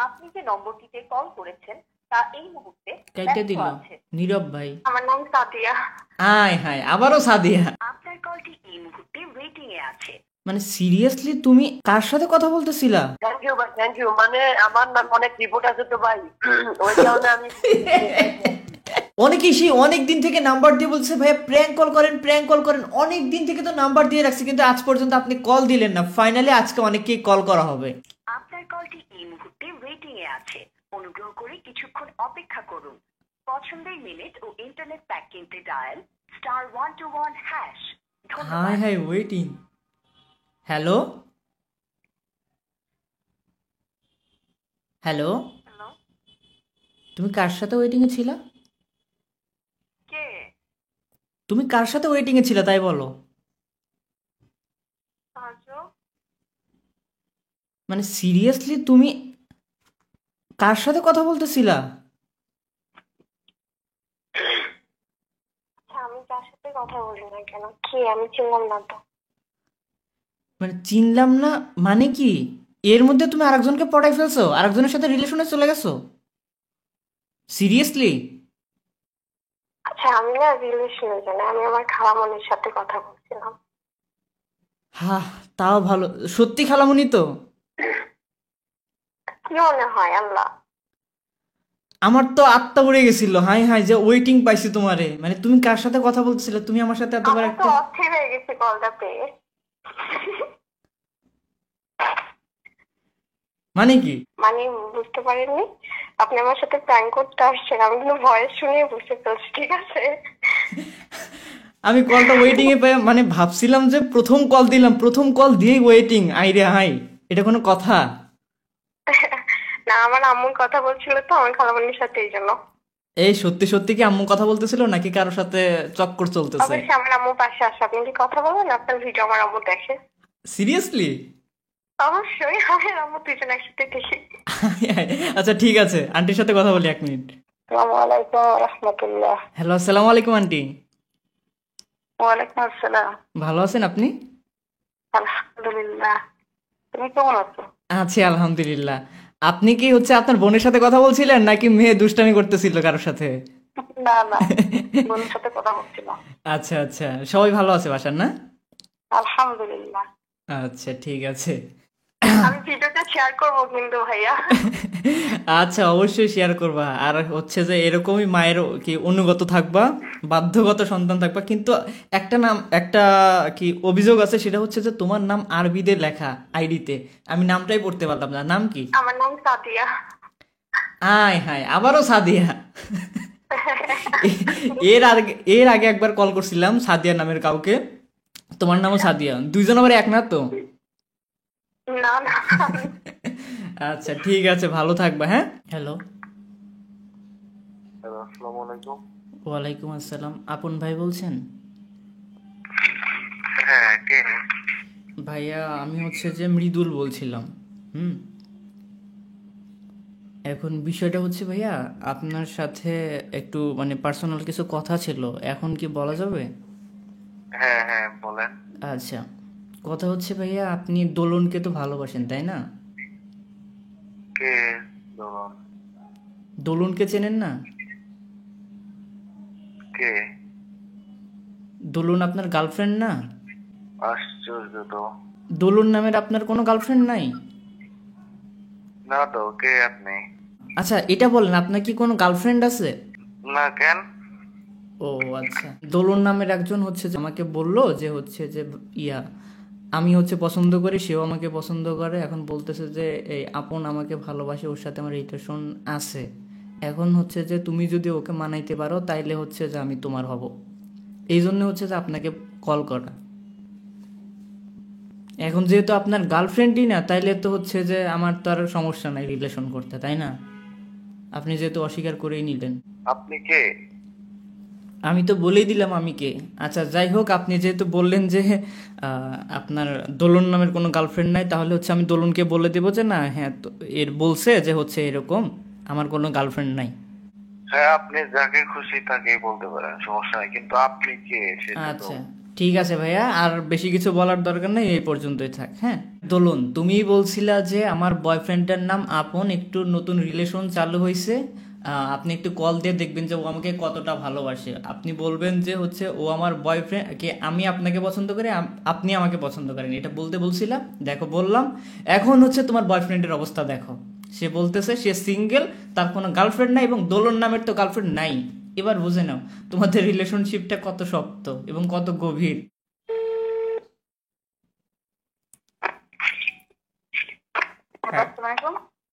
আপনি যে নম্বরটিতে কল করেছেন তা এই মুহূর্তে কাইটা ব্যস্ত দিল আছে। নীরব ভাই। আমার নাম সাদিয়া। আয় হায়, আবারও সাদিয়া। আপনার কলটি এই মুহূর্তে ওয়েটিং এ আছে। মানে সিরিয়াসলি তুমি কার সাথে কথা বলতেছিলা? থ্যাংক ইউ ভাই, থ্যাংক ইউ। মানে আমার নাম অনেক রিপোর্ট আছে তো ভাই, ওই কারণে আমি অনেকেই সেই অনেক দিন থেকে নাম্বার দিয়ে বলছে ভাইয়া প্র্যাঙ্ক কল করেন, প্র্যাঙ্ক কল করেন। অনেক দিন থেকে তো নাম্বার দিয়ে রাখছি, কিন্তু আজ পর্যন্ত আপনি কল দিলেন না। ফাইনালি আজকে অনেককেই কল করা হবে। আপনার কলটি এই মুহূর্তে ওয়েটিং এ আছে। অনুগ্রহ করে কিছুক্ষণ অপেক্ষা করুন। পছন্দের মিনিট ও ইন্টারনেট প্যাক কিনতে ডায়াল *121#। হাই ধন্যবাদ। Hi, waiting. Hello hello, hello, তুমি কার সাথে ওয়েটিং এ ছিলা? কে? তুমি কার সাথে ওয়েটিং এ ছিলা তাই বলো। সাহায্য। মানে সিরিয়াসলি তুমি কার সাথে কথা বলতেছিলা? আমি কার সাথে কথা বলি না কেন, কি আমি চিনলাম না তো। মানে চিনলাম না মানে কি? এর মধ্যে তুমি আরেকজনকে পটাই ফেলছো, আরেকজনের সাথে রিলেশনে চলে গেছো? সিরিয়াসলি? আচ্ছা, আমি না রিলেশনে জানি, আমি আমার খালামণির সাথে কথা বলছিলাম। হা, তাও ভালো। সত্যি খালামুনি তো? কি মনে হয় আল্লাহ? আমার তো আত্মা উড়ে গেছিল। হাই হাই, যে ওয়েটিং পাইছি তোমারে। মানে তুমি কার সাথে কথা বলছিলে? তুমি আমার সাথে এতবার আমি তো একটা অস্থির হয়ে গেছি কলটা পেয়ে। মানে কি? মানে বুঝতে পারেননি, আপনি আমার সাথে প্র্যাঙ্ক করতে আসছেন। আমি কিন্তু ভয়েস শুনিয়ে বুঝতে পারছি, ঠিক আছে? আমি কলটা ওয়েটিং এ পাই, মানে ভাবছিলাম যে প্রথম কল দিলাম, প্রথম কল দিয়েই ওয়েটিং। আইরে হাই, এটা কোনো কথা? না, আমার আম্মুর কথা বলছিল তো আমার খালামণির সাথে, এই জন্য। এই সত্যি সত্যি কি আম্মু কথা বলতেছিল নাকি কারোর সাথে চক্কর চলতেছে? অবশ্যই আমার আম্মু পাশে আসে, আপনি কি কথা বলেন, আপনার ভিডিও আমার আম্মু দেখে। সিরিয়াসলি? অবশ্যই আমার আম্মু দুজন একসাথে দেখি। আচ্ছা ঠিক আছে, আন্টির সাথে কথা বলি 1 মিনিট। আসসালামু আলাইকুম রহমতুল্লাহ। হ্যালো, আসসালামু আলাইকুম আন্টি। ওয়ালাইকুম আসসালাম। ভালো আছেন আপনি? আলহামদুলিল্লাহ। তুমি কেমন আছো? আছি আলহামদুলিল্লাহ। আপনি কি হচ্ছে আপনার বোনের সাথে কথা বলছিলেন নাকি মেয়ে দুষ্টামি করতেছিল কারোর সাথে? না না, বোনের সাথে কথা বলছিলাম। আচ্ছা আচ্ছা, সবাই ভালো আছে বাসার না? আলহামদুলিল্লাহ। আচ্ছা ঠিক আছে। আমি ভিডিওটা শেয়ার করবো কিন্তু ভাইয়া। আচ্ছা অবশ্যই শেয়ার করবা। আর হচ্ছে যে এরকমই মায়ের কি অনুগত থাকবা, বাধ্যগত সন্তান থাকবা। কিন্তু একটা নাম, একটা কি অভিযোগ আছে, সেটা হচ্ছে যে তোমার নাম আরবিতে লেখা আইডিতে। আমি নামটাই পড়তে পারলাম না, নাম কি? আমার নাম সাদিয়া। আয় হায়, আবারও সাদিয়া। এর আগে একবার কল করছিলাম সাদিয়া নামের কাউকে। তোমার নামও সাদিয়া, দুইজন আবার এক না তো? না না। আচ্ছা ঠিক আছে, ভালো থাকবা। হ্যাঁ, হ্যালো। হ্যালো, আসসালামু আলাইকুম। ওয়ালাইকুম আসসালাম। আপন ভাই বলছেন? হ্যাঁ, কে? ভাইয়া আমি হচ্ছে যে মৃদুল বলছিলাম। হুম। এখন বিষয়টা হচ্ছে ভাইয়া, আপনার সাথে একটু মানে পার্সোনাল কিছু কথা ছিল। এখন কি বলা যাবে? হ্যাঁ হ্যাঁ, বলেন। আচ্ছা, কথা হচ্ছে ভাইয়া, আপনি দোলনকে তো ভালোবাসেন তাই না? কে? বলুন। দোলনকে চেনেন না? কে? দোলন আপনার গার্লফ্রেন্ড না? আশ্চর্য তো। দোলন নামের আপনার কোনো গার্লফ্রেন্ড নাই? না তো, কে আপনি? আচ্ছা এটা বলেন, আপনার কি কোনো গার্লফ্রেন্ড আছে? না, কেন? ও আচ্ছা, দোলন নামের একজন হচ্ছে যে আমাকে বললো যে হচ্ছে যে ইয়া, আমি হচ্ছে পছন্দ করি, সেও আমাকে পছন্দ করে। এখন বলতেছে যে এই আপন আমাকে ভালোবাসে, ওর সাথে আমার রিলেশন আছে। এখন হচ্ছে যে তুমি যদি ওকে মানাইতে পারো তাইলে হচ্ছে যে আমি তোমার হব। এই জন্য হচ্ছে যে আপনাকে কল করা। এখন যেহেতু আপনার গার্লফ্রেন্ডই না, তাইলে তো হচ্ছে যে আমার তো আর সমস্যা নাই রিলেশন করতে, তাই না? আপনি যেহেতু অস্বীকার করেই নিলেন। আপনি কে? আমি তো বলেই দিলাম আমি কে। আচ্ছা যাই হোক, আপনি যেহেতু বললেন যে আপনার দোলন নামের কোনো গার্লফ্রেন্ড নাই, তাহলে হচ্ছে আমি দোলনকে বলে দেবো যে না, হ্যাঁ তো এর বলছে যে হচ্ছে এরকম আমার কোনো গার্লফ্রেন্ড নাই। হ্যাঁ, আপনি যাকে খুশি তাকেই বলতে পারেন, সমস্যা নাই, কিন্তু আপনি কে সেটা তো। আচ্ছা ঠিক আছে ভাইয়া, আর বেশি কিছু বলার দরকার নেই, এই পর্যন্তই থাক। হ্যাঁ দোলন, তুমিই বলছিলা যে আমার বয়ফ্রেন্ডের নাম আপন, একটু নতুন রিলেশন চালু হয়েছে, আপনি একটু কল দিয়ে দেখবেন যে ও আমাকে কতটা ভালোবাসে। আপনি বলবেন যে হচ্ছে ও আমার বয়ফ্রেন্ড, কি আমি আপনাকে পছন্দ করি, আপনি আমাকে পছন্দ করেন, এটা বলতে বলছিলাম। দেখো বললাম। এখন হচ্ছে তোমার বয়ফ্রেন্ডের অবস্থা দেখো, সে বলতেছে সে সিঙ্গেল, তার কোনো গার্লফ্রেন্ড নাই, এবং দোলন নামের তো গার্লফ্রেন্ড নাই। এবার বুঝে নাও তোমাদের রিলেশনশিপটা কত শক্ত এবং কত গভীর। আসসালামু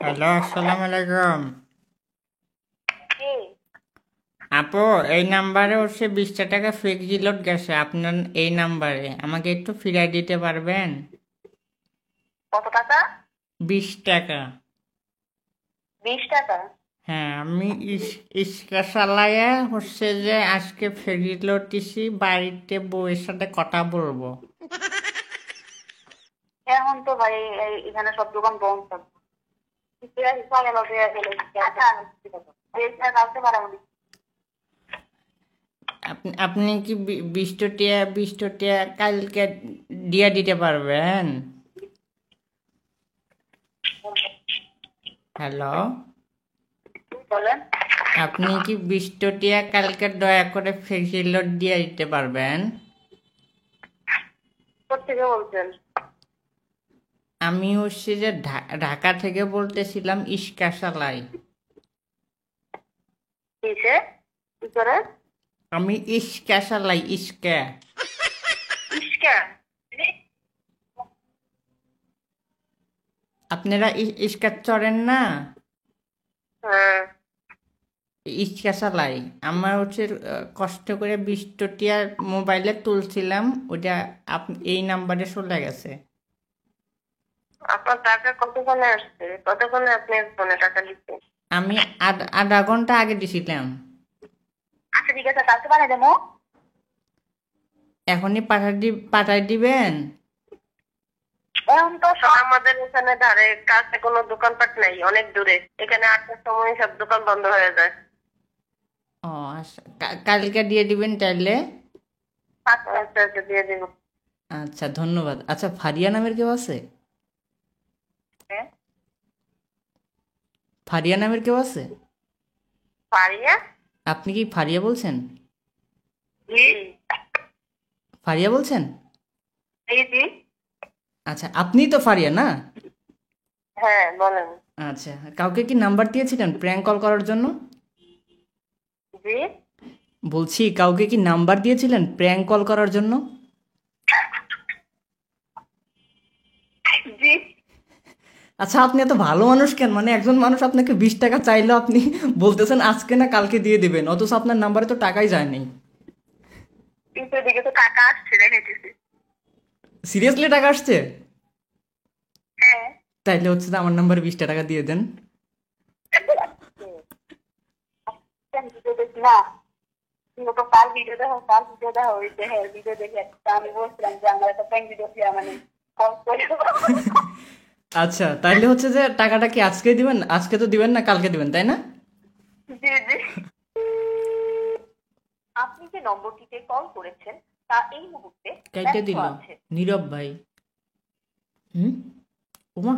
হ্যালো, আসসালামু আলাইকুম। জি। আপু, এই নাম্বারে হচ্ছে 20টা টাকা ফিক্স রিলোড গেছে আপনার এই নাম্বারে, আমাকে একটু ফিরিয়ে দিতে পারবেন? কত টাকা? 20 টাকা। 20 টাকা? হ্যাঁ, আমি ইস্কা চালাইয়া হচ্ছে যে আজকে ফেরি লটিছি, বাড়িতে বউয়ের সাথে কথা বলবো। এখন তো ভাই এখানে সব দোকান বন্ধ থাকবে। আপনি কি 20 টিয়া কালকে দিয়া দিতে পারবেন? হ্যালো, বলেন। আপনি কি 20 টিয়া কালকে দয়া করে ফেরি লোড দিয়ে দিতে পারবেন? কোথেকে বলছেন? আমি হচ্ছে যে ঢাকা থেকে বলতেছিলাম, ইস্কা চালাই। কিসে? কি করে? আমি ইস্কা চালাই, ইস্কা। ইস্কা? আপনারা ইস্কা চড়েন না? হ্যাঁ। ইস্কা চালাই। আমার হচ্ছে কষ্ট করে 20 টিয়া মোবাইলে তুলছিলাম, ওটা এই নাম্বারে চলে গেছে। আপনার টাকা কতক্ষণে আসছে? কতক্ষণে আপনি ফোনে টাকা দিচ্ছেন? আমি আধা ঘন্টা আগে দিছিলাম। আচ্ছা ঠিক আছে, কালকে বানিয়ে দেবো। এখনই পাঠাই দিবেন? এখন তো আমাদের এখানে ধারে কাছে কোনো দোকানপাট নাই, অনেক দূরে। এখানে 8টার সময় সব দোকান বন্ধ হয়ে যায়। ও আচ্ছা, কালকে দিয়ে দিবেন তাইলে? আচ্ছা আচ্ছা আচ্ছা, দিয়ে দেবো। আচ্ছা ধন্যবাদ। আচ্ছা, ফারিয়া নামের কেউ আছে? হ্যাঁ? ফারিয়া নামের কেউ আছে? পারিয়া? আপনি কি ফারিয়া বলছেন? জি ফারিয়া বলছেন? জি জি। আচ্ছা, আপনিই তো ফারিয়া না? হ্যাঁ বলেন। আচ্ছা, কাউকে কি নাম্বার দিয়েছিলেন প্র্যাঙ্ক কল করার জন্য? জি বলছি, কাউকে কি নাম্বার দিয়েছিলেন প্র্যাঙ্ক কল করার জন্য? জি। আচ্ছা, আপনি এত ভালো মানুষ কেন? মানে একজন মানুষ আপনাকে 20 টাকা চাইলো, আপনি বলতেছেন আজকে না কালকে দিয়ে দিবেন, অথচ আপনার নাম্বারে তো টাকাই যায়নি। কিন্তু এদিকে তো টাকা আসছে, দেখেছি। সিরিয়াসলি টাকা আসছে? হ্যাঁ। তাইলে হচ্ছে যে আমার নাম্বারে 20 টাকা দিয়ে দেন। ভিডিও দেখি না, তুমি তো কার ভিডিও দেখো হয়েছে। হ্যাঁ ভিডিও দেখে আমি বলছিলাম যে আমার একটা প্র্যাঙ্ক ভিডিও দিয়ে মানে কল করে। আচ্ছা, তাইলে হচ্ছে যে টাকাটা কি আজকে দিবেন? আজকে তো দিবেন না, কালকে দিবেন তাই না? জি জি। আপনি যে নম্বরটিতে কল করেছেন তা এই মুহূর্তে কেটে ব্যস্ত দিল আছে। নীরব ভাই। ওমা,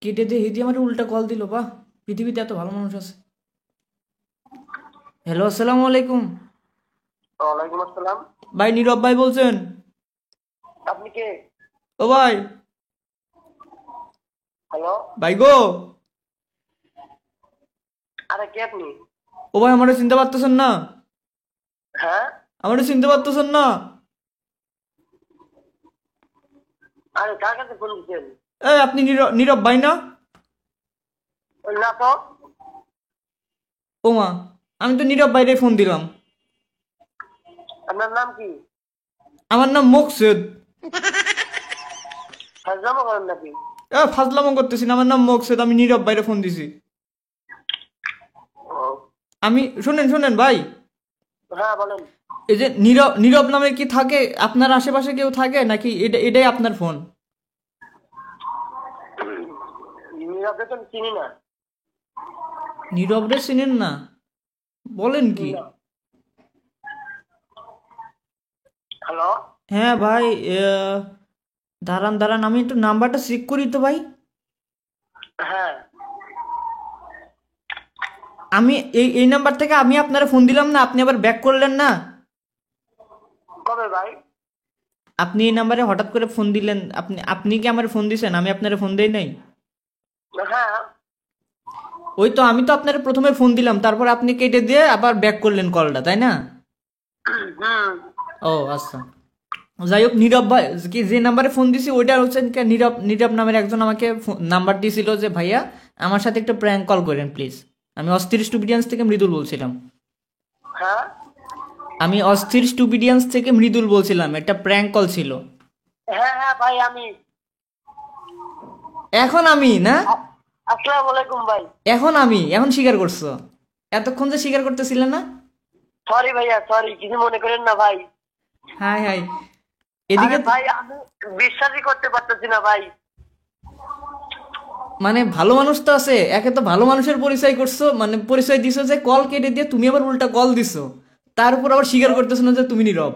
কেটে দিয়ে হিদি আমার উল্টা কল দিল। বাহ, পৃথিবীতে এত ভালো মানুষ আছে। হ্যালো, আসসালামু আলাইকুম। ওয়ালাইকুম আসসালাম। ভাই, নীরব ভাই বলছেন? আপনি কে? ও ভাই। হ্যালো। ভাই গো। আরে কে আপনি? ও ভাই, আমারে চিনতে পারতেছেন না? হ্যাঁ। আমারে চিনতে পারতেছেন না? আরে কার কাছে ফোন দিচ্ছেন? এই, আপনি নীরব ভাই না? না তো। ওমা, আমি তো নীরব ভাইরে ফোন দিলাম। আপনার নাম কি? আমার নাম মকসুদ। ফাজলামো করেন নাকি? ফাজলামো করতেছি না, আমার নাম মকসুদ, আমি নীরব ভাইরে ফোন দিছি। ও, আমি শুনেন ভাই, হ্যাঁ বলেন। এই যে নীরব নীরব নামে কি থাকে আপনার আশেপাশে কেউ থাকে নাকি এটাই আপনার ফোন? নীরবকে তো আমি চিনি না। নীরব রে চিনেন না? বলেন কি? না। হ্যালো, হ্যাঁ ভাই, দাঁড়ান দাঁড়ান, আমি একটু নাম্বারটা চেক করি তো ভাই। হ্যাঁ আমি এই এই নাম্বার থেকে আমি আপনারা ফোন দিলাম না, আপনি আবার ব্যাক করলেন না। কবে ভাই? আপনি এই নাম্বারে হঠাৎ করে ফোন দিলেন, আপনি আপনি কি আমার ফোন দিছেন? আমি আপনারা ফোন দেই নাই। হ্যাঁ ওই তো আমি তো আপনারা প্রথমে ফোন দিলাম, তারপর আপনি কেটে দিয়ে আবার ব্যাক করলেন কলটা, তাই না? হুম ও আচ্ছা, যাই হোক, নীরব ভাই কি যে নাম্বারে ফোন দিছি ওইটা হচ্ছে কি, নীরব নীরব নামের একজন আমাকে নাম্বার দিয়েছিল যে ভাইয়া আমার সাথে একটু প্র্যাঙ্ক কল করেন প্লিজ। আমি অস্থির স্টুপিডিয়ান্স থেকে মৃদুল বলছিলাম। হ্যাঁ আমি অস্থির স্টুপিডিয়ান্স থেকে মৃদুল বলছিলাম, একটা প্র্যাঙ্ক কল ছিল। হ্যাঁ হ্যাঁ ভাই, আমি এখন আমি না, আসসালামু আলাইকুম ভাই। এখন স্বীকার করছো, এতক্ষণ যে স্বীকার করতেছিলে না। সরি ভাইয়া, সরি, কিছু মনে করেন না ভাই। হাই হাই, এদিকে আরে ভাই আমি বিশ্বাসই করতে পারতেছি না ভাই। মানে ভালো মানুষ তো আছে, একে তো ভালো মানুষের পরিচয় করছো, মানে পরিচয় দিছো যে কল কেটে দিয়ে তুমি আবার উল্টা কল দিছো, তার উপর আবার স্বীকার করতেছো না যে তুমি নীরব।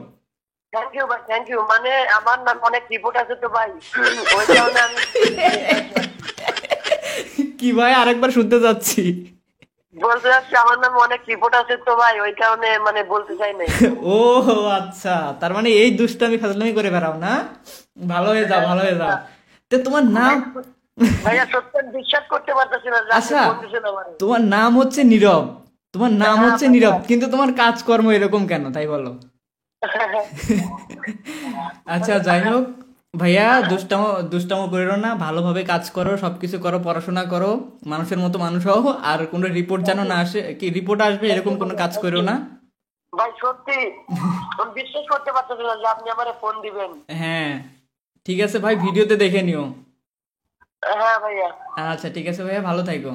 থ্যাংক ইউ ভাই, থ্যাংক ইউ। মানে আমার নাম অনেক রিপোর্ট আছে তো ভাই, ওই কারণে আমি কি ভাই, আরেকবার শুনতে যাচ্ছি। বলতে যাচ্ছি আমার নামে অনেক রিপোর্ট আছে তো ভাই, ওই কারণে মানে বলতে চাই নাই। ও আচ্ছা, তার মানে এই দুষ্টামি ফাজলামি করে বেড়াও না। ভালো হয়ে যাও, ভালো হয়ে যাও। তো তোমার নাম? ভাইয়া সত্যি বিশ্বাস করতে পারতেছি না যে আপনি আচ্ছা, ফোন দিয়েছেন আমারে। তোমার নাম হচ্ছে নীরব, তোমার নাম হচ্ছে নীরব, কিন্তু তোমার কাজকর্ম এরকম কেন তাই বলো। আচ্ছা যাই হোক ভাইয়া, দুষ্টামো দুষ্টামো করো না, ভালোভাবে কাজ করো, সবকিছু করো, পড়াশোনা করো, মানুষের মতো মানুষ হও, আর কোনো রিপোর্ট যেন না আসে, কি রিপোর্ট আসবে এরকম কোনো কাজ করো না। ভাই সত্যি আমি বিশ্বাস করতে পারতেছি না যে আপনি আমারে ফোন দিবেন। হ্যাঁ ঠিক আছে ভাই, ভিডিওতে দেখে নিও। হ্যাঁ ভাইয়া। আচ্ছা ঠিক আছে ভাইয়া, ভালো থাকো।